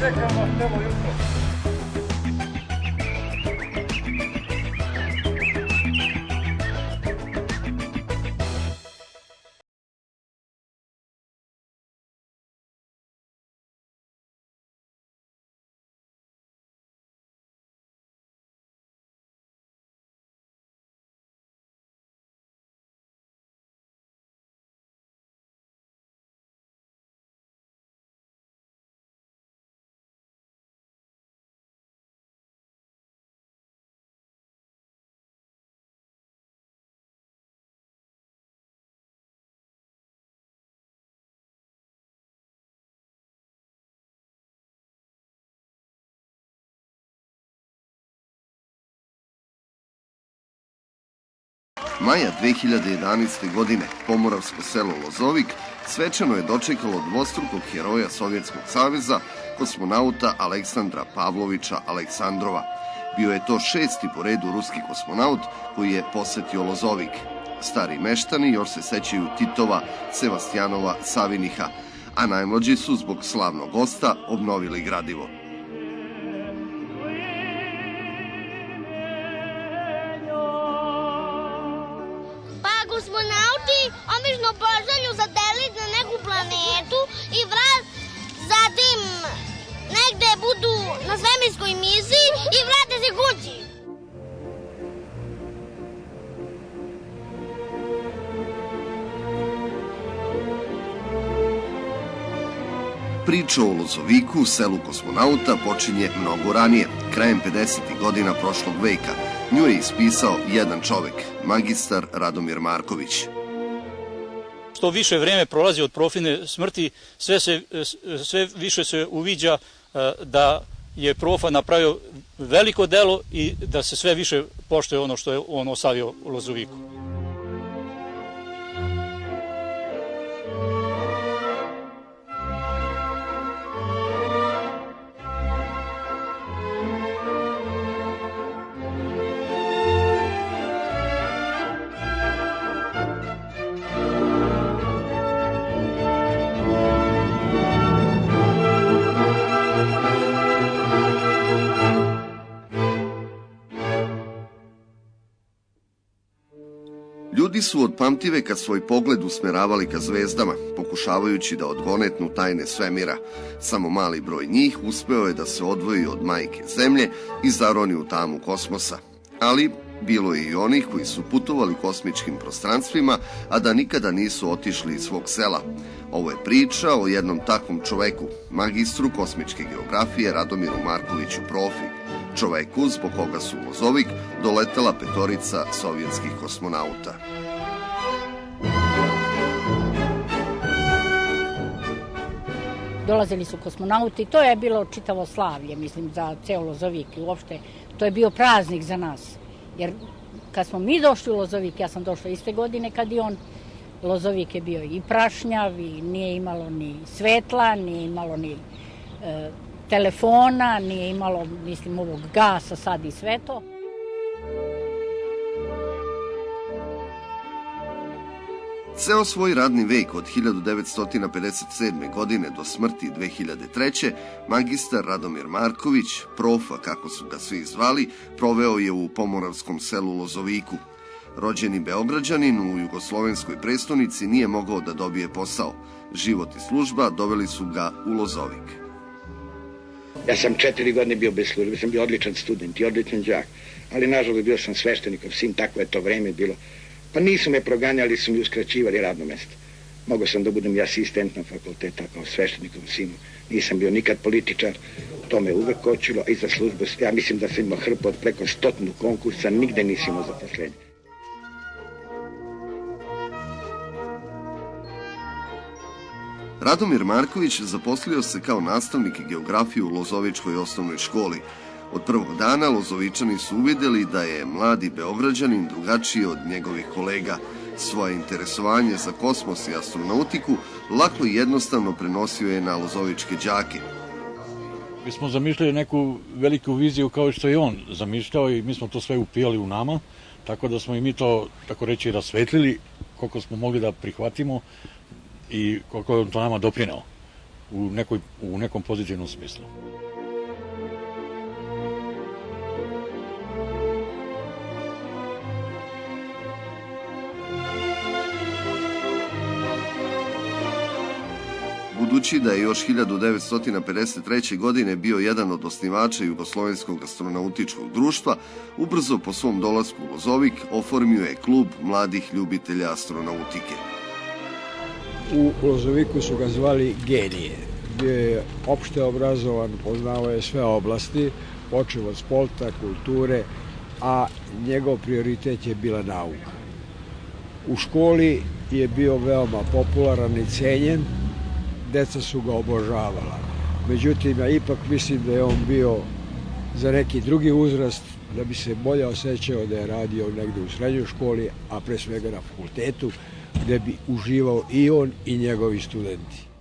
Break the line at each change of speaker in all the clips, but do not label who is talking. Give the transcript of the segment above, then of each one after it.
Čekamo celo jutro.
Maja 2011. godine pomoravsko selo Lozovik svečano je dočekalo dvostrukog heroja Sovjetskog saveza, kosmonauta Aleksandra Pavlovića Aleksandrova. Bio je to 6. po redu ruski kosmonaut koji je posetio Lozovik. Stari meštani još se sećaju Titova, Sevastjanova, Saviniha, a najmlađi su zbog slavnog gosta obnovili gradivo.
Kosmonauti obično pošalju satelit na neku planetu i zatim negde budu na svemirskoj misiji i vrate se kući.
Priča o Lozoviku, selu kosmonauta, počinje mnogo ranije, krajem 50. godina prošlog veka. Nju je ispisao jedan čovek, magistar Radomir Marković.
Što više vreme prolazi od Profine smrti, sve više se uviđa da je Profa napravio veliko delo i da se sve više poštuje ono što je on ostavio u Lozoviku.
Ljudi su od pamtiveka svoj pogled usmeravali ka zvezdama, pokušavajući da odgonetnu tajne svemira. Samo mali broj njih uspeo je da se odvoji od majke Zemlje i zaroni u tamu kosmosa. Ali bilo je i onih koji su putovali kosmičkim prostranstvima, a da nikada nisu otišli iz svog sela. Ovo je priča o jednom takvom čoveku, magistru kosmičke geografije Radomiru Markoviću Profi, čoveku zbog koga su u Lozovik doletela petorica sovjetskih kosmonauta.
Dolazili su kosmonauti, to je bilo čitavo slavlje, mislim, za ceo Lozovik i uopšte. To je bio praznik za nas, jer kad smo mi došli u Lozovik, ja sam došla iste godine kad i on, Lozovik je bio i prašnjav i nije imalo ni svetla, nije imalo ni telefona, nije imalo, mislim, ovog gasa sad i sve to.
Ceo svoj radni vek od 1957. godine do smrti 2003. magistar Radomir Marković, Profa kako su ga svi zvali, proveo je u pomoravskom selu Lozoviku. Rođeni Beograđanin u jugoslovenskoj prestonici nije mogao da dobije posao. Život i služba doveli su ga u Lozovik.
Ja sam 4 godine bio bez službe, sam bio odličan student i odličan đak, ali nažalost bio sam sveštenikov sin, takvo je to vreme bilo. Pa nisu me proganjali, su mi uskraćivali radno mesto. Mogao sam da budem i asistent na fakulteta kao sveštenikov sinu. Nisam bio nikad političar, to me uvek kočilo, a i za službu, ja mislim da sam imao hrpu od preko 100 konkursa, nigde nisam imao zaposlenje.
Radomir Marković zaposlio se kao nastavnik geografije u Lozovičkoj osnovnoj školi. Od prvog dana Lozovičani su uvideli da je mladi Beograđanin drugačiji od njegovih kolega. Svoje interesovanje za kosmos i astronautiku lako i jednostavno prenosio je na lozovičke đake.
Mi smo zamišljali neku veliku viziju kao što je on zamišljao i mi smo to sve upijali u nama, tako da smo i mi to, tako reći, rasvetlili koliko smo mogli da prihvatimo i koliko je on to nama doprineo u nekom pozitivnom smislu.
Budući da je još 1953. godine bio jedan od osnivača Jugoslovenskog astronautičkog društva, ubrzo po svom dolasku u Lozovik oformio je klub mladih ljubitelja astronautike.
U Lozoviku su ga zvali genije. Bio je opšte obrazovan, poznavao je sve oblasti, počeo od sporta, kulture, a njegov prioritet je bila nauka. U školi je bio veoma popularan i cenjen, deca su ga obožavala. Međutim, ja ipak mislim da je on bio za neki drugi uzrast, da bi se bolje osjećao da je radio negde u srednjoj školi, a pre svega na fakultetu, gde bi uživao i on i njegovi studenti.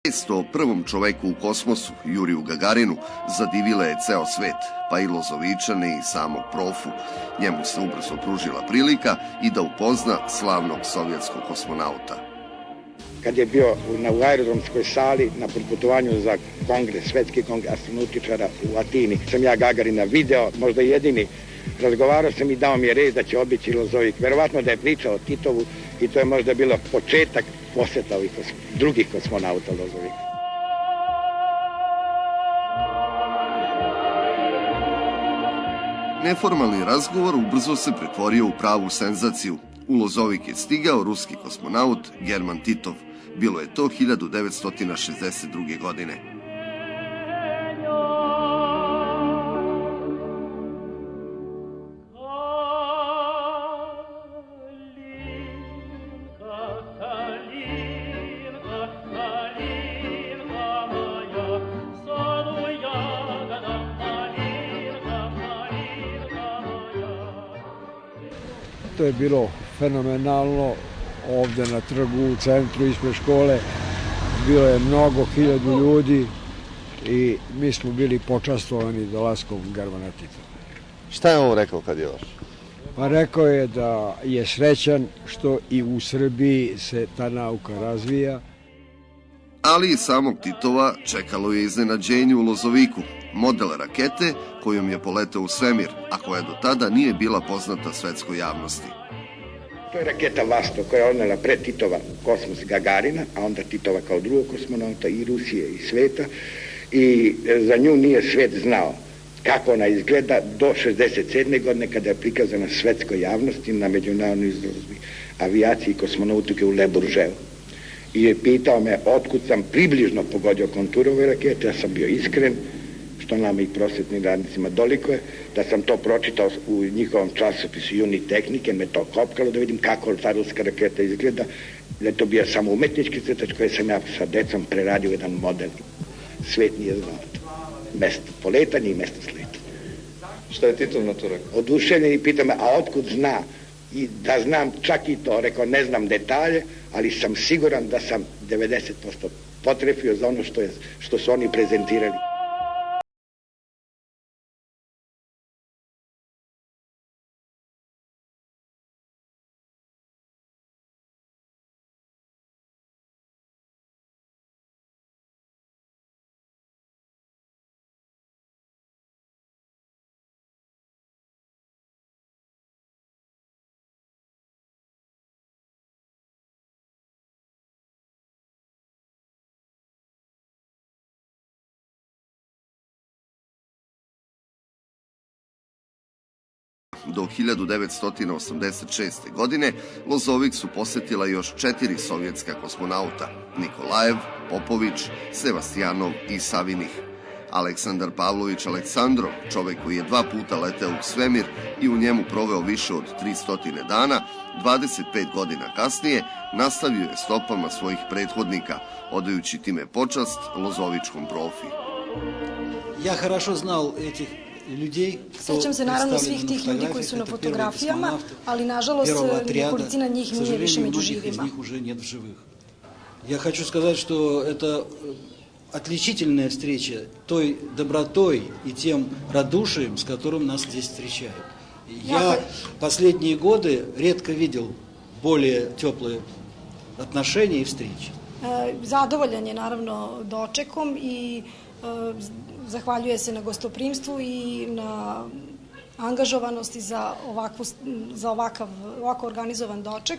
Vijest o prvom čoveku u kosmosu, Juriju Gagarinu, zadivila je ceo svet, pa i Lozovičane i samog profu. Njemu se ubrzo pružila prilika i da upozna slavnog sovjetskog kosmonauta.
Kad je bio u aerodromskoj sali na putovanju za kongres, svetski kongres astronautičara u Atini, sam ja Gagarina video, možda jedini. Razgovarao sam i dao mi je reč da će obići Lozovik. Verovatno da je pričao o Titovu i to je možda bilo početak poseta ovih drugih kosmonauta Lozovika.
Neformalni razgovor ubrzo se pretvorio u pravu senzaciju. U Lozovik je stigao ruski kosmonaut German Titov. Bilo je to 1962. godine.
To je bilo fenomenalno ovde na trgu u centru ispred škole. Bilo je mnogo hiljadu ljudi i mi smo bili počastovani dolaskom Germana Titova.
Šta je on rekao kad je došao?
Pa rekao je da je srećan što i u Srbiji se ta nauka razvija.
Ali i samog Titova čekalo je iznenađenje u Lozoviku. Model rakete kojom je poletao u svemir, a koja do tada nije bila poznata svetskoj javnosti.
To je raketa Vasto koja je odnela pre Titova kosmos Gagarina, a onda Titova kao drugog kosmonauta i Rusije i sveta. I za nju nije svet znao kako ona izgleda do 67. godine kada je prikazana svetskoj javnosti na međunarodnoj izložbi avijacije i kosmonautike u Le Bourgeois. I je pitao me otkud sam približno pogodio konturu ove rakete, ja sam bio iskren, što nama i prosvetnim radnicima dolikuje, da sam to pročitao u njihovom časopisu Juni tehnike, me to kopkalo da vidim kako ta ruska raketa izgleda, da je to bio samo umetnički crtač koji sam ja sa decom preradio jedan model. Svet nije znao to. Mesto poletanja i mesto sletanja.
Šta je Titov na to rekao?
Oduševljen i pita me, a otkud zna? I da znam čak i to, rekao, ne znam detalje, ali sam siguran da sam 90% potrefio za ono što su oni prezentirali.
do 1986. godine Lozovik su posetila još 4 sovjetska kosmonauta: Nikolajev, Popović, Sevastijanov i Savinih. Aleksandar Pavlović Aleksandrov, čovek koji je 2 puta leteo u svemir i u njemu proveo više od 300 dana, 25 godina kasnije nastavio je stopama svojih prethodnika, odajući time počast lozovičkom profi.
Ja хорошо znao etih ljudi.
Sećam se naravno svih tih ljudi koji su na fotografijama, ali nažalost nekolicina njih nije više među živima.
Я хочу сказать, что это отличительная встреча той добротой и тем радушием, с которым нас здесь встречают. Я последние годы редко видел более теплые отношения и встречи.
Zadovoljan je naravno dočekom i zahvaljuje se na gostoprimstvu i na angažovanosti za ovako organizovan doček,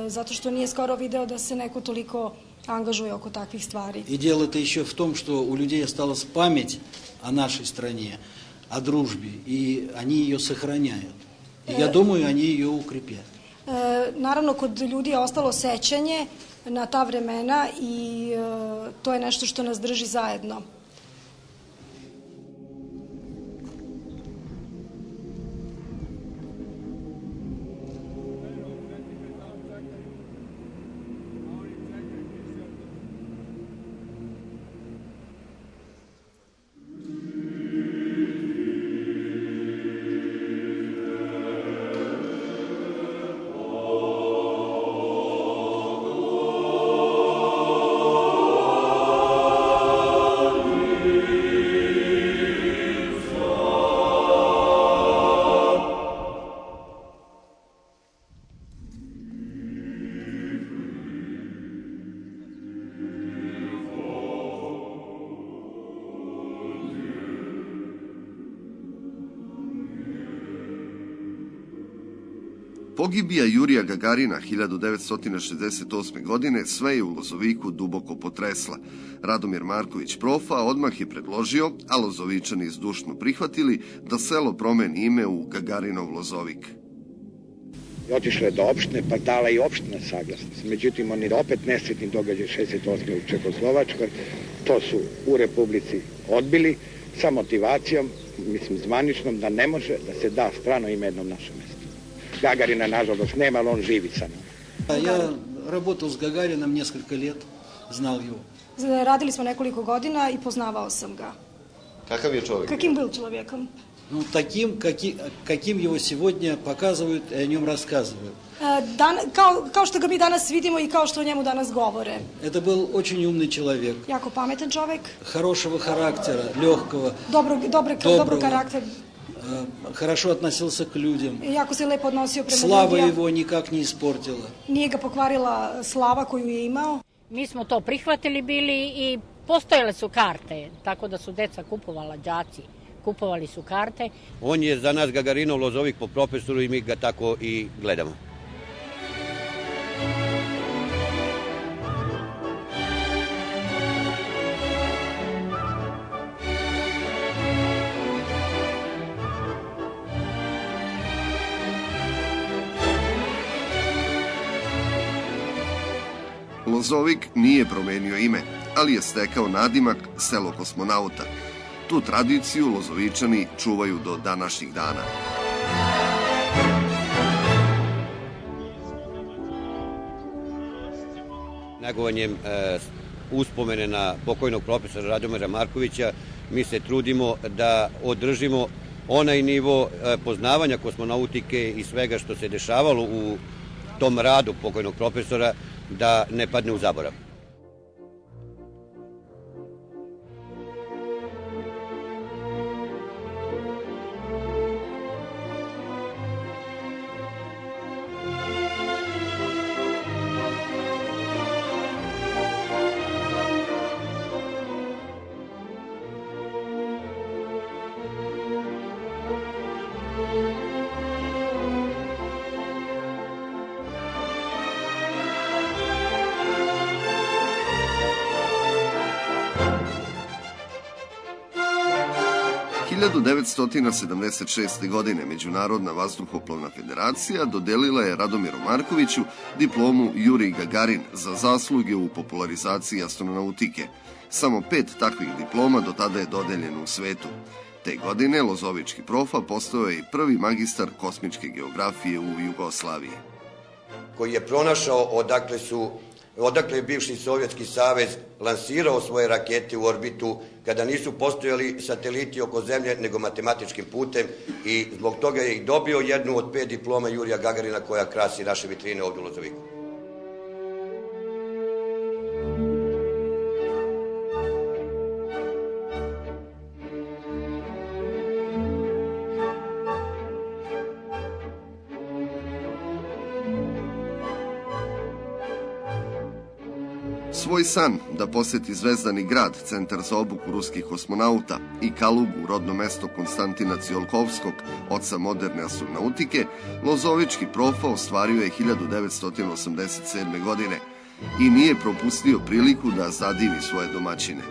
zato što nije skoro video da se neko toliko angažuje oko takvih stvari.
И дело-то еще в том, что у людей осталась память о нашей стране, о дружбе, и они ее сохраняют. И я думаю, они ее укрепят.
Naravno, kod ljudi je ostalo sećanje na ta vremena i to je nešto što nas drži zajedno.
Pogibija Jurija Gagarina 1968. godine sve je u Lozoviku duboko potresla. Radomir Marković profa odmah je predložio, a Lozovičani zdušno prihvatili, da selo promeni ime u Gagarinov Lozovik.
Otišla je do opštine, pa dala i opština saglasnost. Međutim, oni opet nesretni događaj 68. u Čekoslovačkoj, to su u Republici odbili sa motivacijom, mislim zvaničnom, da ne može da se da strano ime jednom našem mestu. Гагарина, nažalost, nema, ali on živi sa nama.
Я работал с Гагарином несколько лет, знал его.
Radili smo nekoliko godina i poznavao sam ga.
Kakav je čovjek?
Kakim byl čovjekom?
Ну, таким, каким его сегодня показывают и о нем рассказывают.
Kao što ga mi danas vidimo i kao što o njemu danas govore.
Это был очень умный человек.
Jako pametan čovjek.
Хорошего характера, легкого.
Dobrog karaktera.
Хорошо относился к людям.
Jako se lepo odnosio prema
Slava
ljudima.
его никак не испортила.
Nije ga pokvarila slava koju je imao.
Mi smo to prihvatili bili i postojale su karte, tako da su deca kupovala, đaci kupovali su karte.
On je za nas Gagarinov Lozovik po profesoru i mi ga tako i gledamo.
Lozovik nije promenio ime, ali je stekao nadimak selo kosmonauta. Tu tradiciju Lozovičani čuvaju do današnjih dana.
Negovanjem uspomene na pokojnog profesora Radomira Markovića mi se trudimo da održimo onaj nivo poznavanja kosmonautike i svega što se dešavalo u tom radu pokojnog profesora da ne padne u zaborav.
1976. godine Međunarodna vazduhoplovna federacija dodelila je Radomiru Markoviću diplomu Jurij Gagarin za zasluge u popularizaciji astronautike. Samo 5 takvih diploma do tada je dodeljeno u svetu. Te godine lozovički profa postao je i prvi magistar kosmičke geografije u Jugoslaviji.
Koji je pronašao odakle je bivši Sovjetski savez lansirao svoje rakete u orbitu kada nisu postojali sateliti oko Zemlje nego matematičkim putem i zbog toga je i dobio jednu od 5 diploma Jurija Gagarina koja krasi naše vitrine ovdje u Lozoviku.
Svoj san da posjeti Zvezdani grad, centar za obuku ruskih kosmonauta, i Kalugu, rodno mesto Konstantina Cijolkovskog, oca moderne astronautike, lozovički profa ostvario je 1987. godine i nije propustio priliku da zadivi svoje domaćine.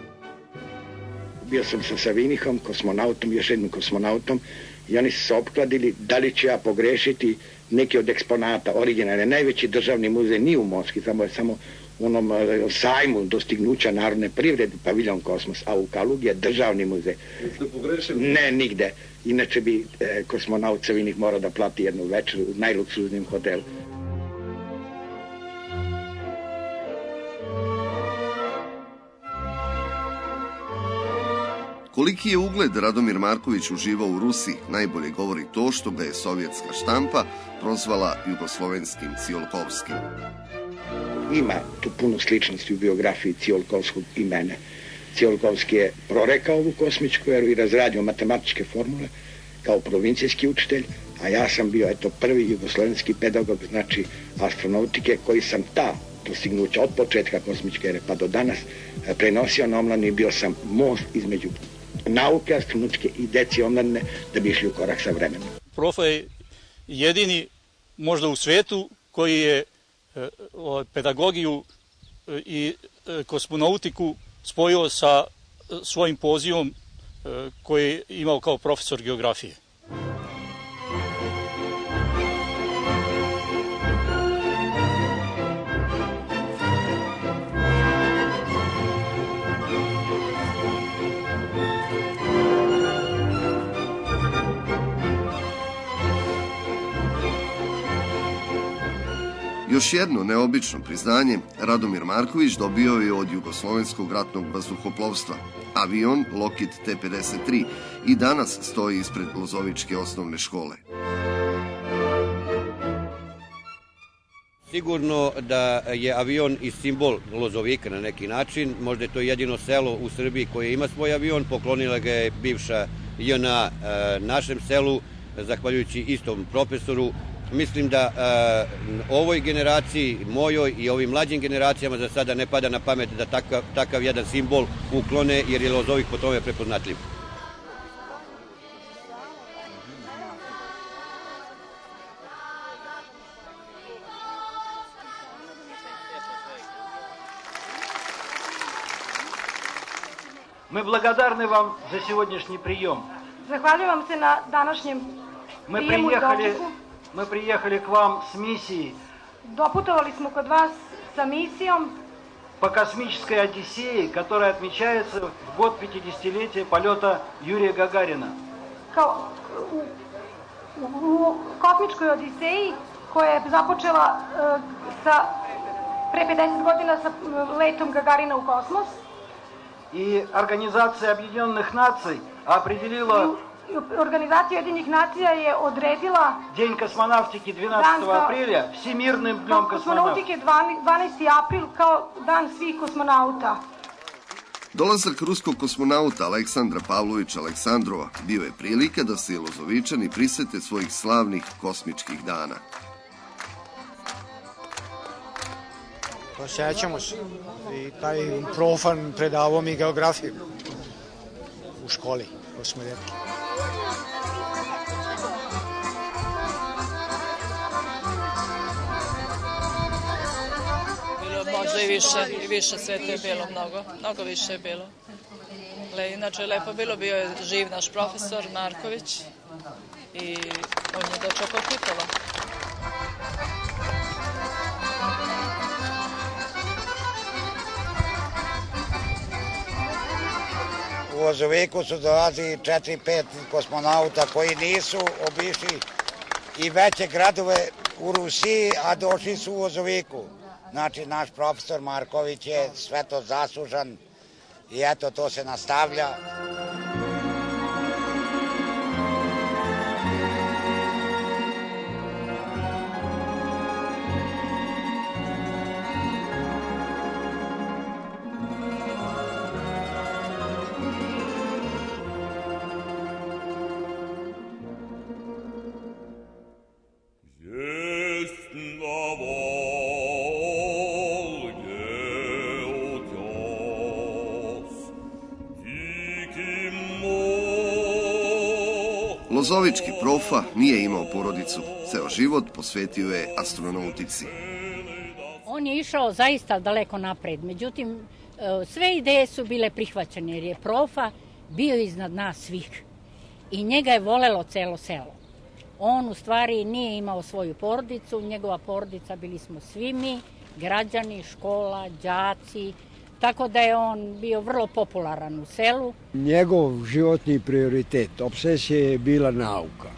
Bio sam sa Savinihom, kosmonautom, još jednim kosmonautom, i oni su se opkladili da li ću ja pogrešiti neki od eksponata originalne. Najveći državni muzej nije u Moskvi, samo u onom sajmu dostignuća narodne privrede, paviljon Kosmos, a u Kalugi je državni muzej.
Jeste pogrešili?
Ne, nigde. Inače bi kosmonaut Savinih morao da plati jednu večeru u najluksuznijem hotelu.
Koliki je ugled Radomir Marković uživao u Rusiji, najbolje govori to što ga je sovjetska štampa prozvala jugoslovenskim Cijolkovskim.
Ima tu puno sličnosti u biografiji Cijolkovskog i mene. Cijolkovski je prorekao ovu kosmičku eru i razradio matematičke formule kao provincijski učitelj, a ja sam bio prvi jugoslovenski pedagog, znači astronautike, koji sam ta dostignuća od početka kosmičke ere pa do danas prenosio na omladinu i bio sam most između nauke astronautike i deci omladine da bi išli u korak sa vremenom.
Profa je jedini možda u svetu koji je pedagogiju i kosmonautiku spojio sa svojim pozivom koji je imao kao profesor geografije.
Još jedno neobično priznanje Radomir Marković dobio je od Jugoslovenskog ratnog vazduhoplovstva. Avion Lockheed T-53 i danas stoji ispred Lozovičke osnovne škole.
Sigurno da je avion i simbol Lozovika na neki način. Možda je to jedino selo u Srbiji koje ima svoj avion. Poklonila ga je bivša JNA našem selu, zahvaljujući istom profesoru. Mislim da ovoj generaciji, mojoj i ovim mlađim generacijama za sada ne pada na pamet da takav jedan simbol uklone, jer je Lozovik po tome prepoznatljiv.
Мы благодарны вам за сегодняшний прием.
Zahvaljujem se na današnjem prijemu i dočeku.
Мы приехали к вам с миссией.
Doputovali smo kod vas sa misijom
по космической Одиссее, которая отмечается в год 50-летия полета Юрия Гагарина.
Kao u kosmičkoj Odiseji koja je započela pre 50 godina sa letom Gagarina u kosmos.
И Организация Объединенных Наций определила
Organizacija Ujedinjenih nacija je odredila
День космонавтики 12 апреля Всемирным днем
kosmonautike 12. april kao dan svih kosmonauta.
Dolazak ruskog kosmonauta Aleksandra Pavlovića Aleksandrova bio je prilika da se Lozovičani prisete svojih slavnih kosmičkih dana.
Pa sećamo se. I taj profan predavao mi geografiju u školi, ko smo rekli.
Možda i više sveta je bilo, mnogo više je bilo. Ale inače lepo bilo, bio je živ naš profesor Marković i on je dočekao titula.
U Lozoviku su dolazili 4-5 kosmonauta koji nisu obišli i veće gradove u Rusiji, a došli su u Lozoviku. Znači, naš profesor Marković je sve to zaslužan i eto, to se nastavlja.
Lozovički profa nije imao porodicu, ceo život posvetio je astronautici.
On je išao zaista daleko napred, međutim sve ideje su bile prihvaćene jer je profa bio iznad nas svih i njega je volelo celo selo. On u stvari nije imao svoju porodicu, njegova porodica bili smo svi mi, građani, škola, đaci, tako da je on bio vrlo popularan u selu.
Njegov životni prioritet, obsesija je bila nauka.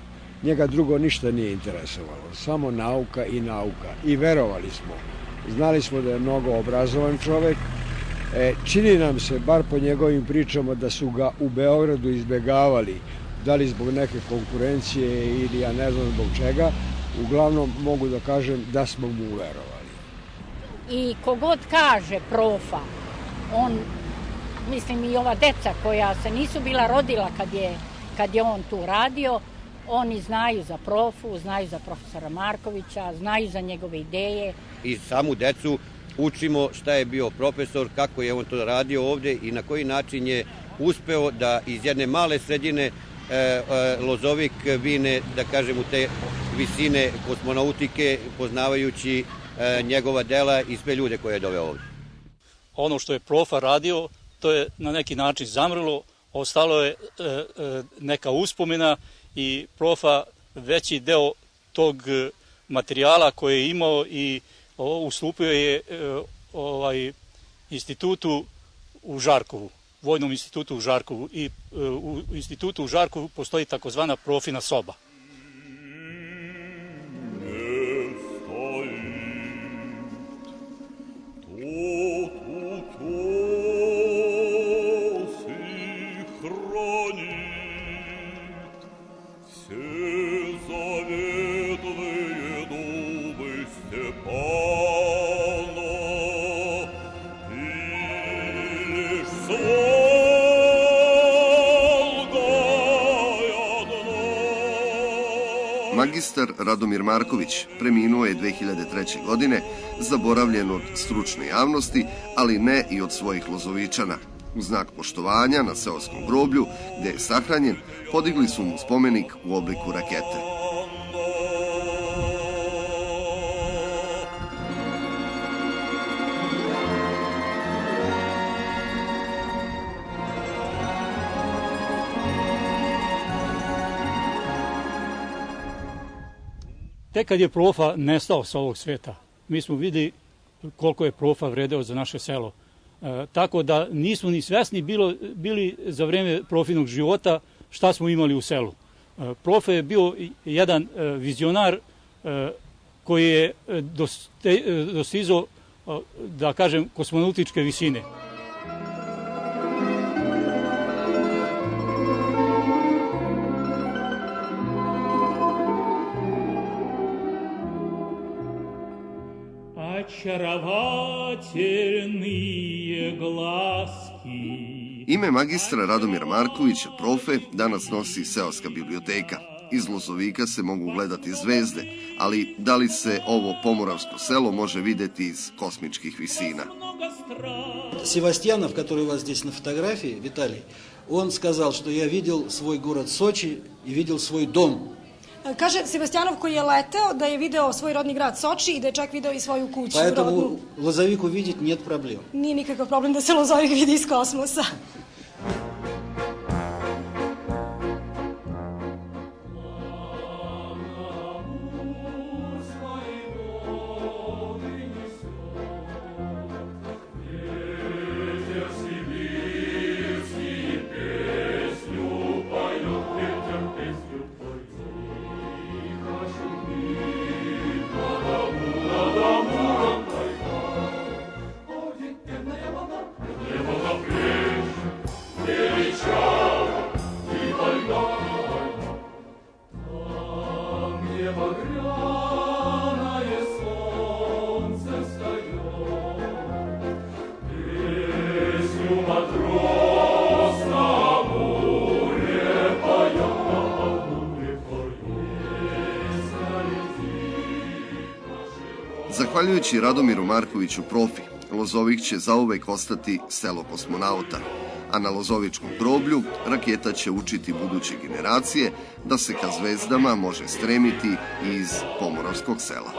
Njega drugo ništa nije interesovalo, samo nauka i nauka. I verovali smo. Znali smo da je mnogo obrazovan čovek. Čini nam se, bar po njegovim pričama, da su ga u Beogradu izbegavali, da li zbog neke konkurencije ili ja ne znam zbog čega. Uglavnom mogu da kažem da smo mu verovali.
I kogod kaže profa, on, mislim i ova deca koja se nisu bila rodila kad je on tu radio, oni znaju za profu, znaju za profesora Markovića, znaju za njegove ideje.
I samu decu učimo šta je bio profesor, kako je on to radio ovde i na koji način je uspeo da iz jedne male sredine Lozovik vine, da kažem, u te visine kosmonautike, poznavajući njegova dela i sve ljude koje je doveo ovde.
Ono što je profa radio, to je na neki način zamrlo, ostalo je neka uspomena i profa veći deo tog materijala koje je imao i ustupio je institutu u Žarkovu, Vojnom institutu u Žarkovu, i u institutu u Žarkovu postoji takozvana profina soba.
Magistar Radomir Marković preminuo je 2003. godine, zaboravljen od stručne javnosti, ali ne i od svojih Lozovičana. U znak poštovanja na seoskom groblju, gde je sahranjen, podigli su mu spomenik u obliku rakete.
Tek kad je profa nestao sa ovog sveta, mi smo videli koliko je profa vredeo za naše selo. Tako da nismo ni svesni bili za vreme profinog života šta smo imali u selu. Profa je bio jedan vizionar koji je dostizao, da kažem, kosmonautičke visine.
Ime magistra Radomira Markovića, profe, danas nosi seoska biblioteka. Iz Lozovika se mogu gledati zvezde, ali da li se ovo pomoravsko selo može videti iz kosmičkih visina?
Севастьянов, который у вас здесь на фотографии, Виталий, он сказал, что я видел свой город Сочи и видел свой дом.
Kaže Sevastjanov koji je leteo da je video svoj rodni grad Soči i da je čak video i svoju kuću rodnu.
Поэтому Лозовик увидеть нет проблем.
Nije nikakav problem da se Lozovik vidi iz kosmosa.
Zahvaljujući Radomiru Markoviću Profi, Lozovik će zauvek ostati selo kosmonauta, a na Lozovičkom groblju raketa će učiti buduće generacije da se ka zvezdama može stremiti i iz pomoravskog sela.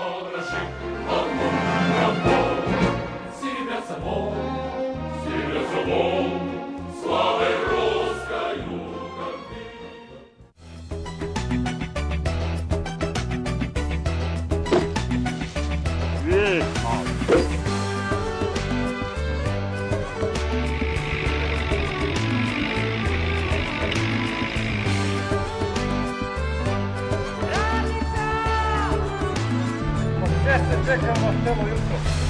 Čekamo celo jutro.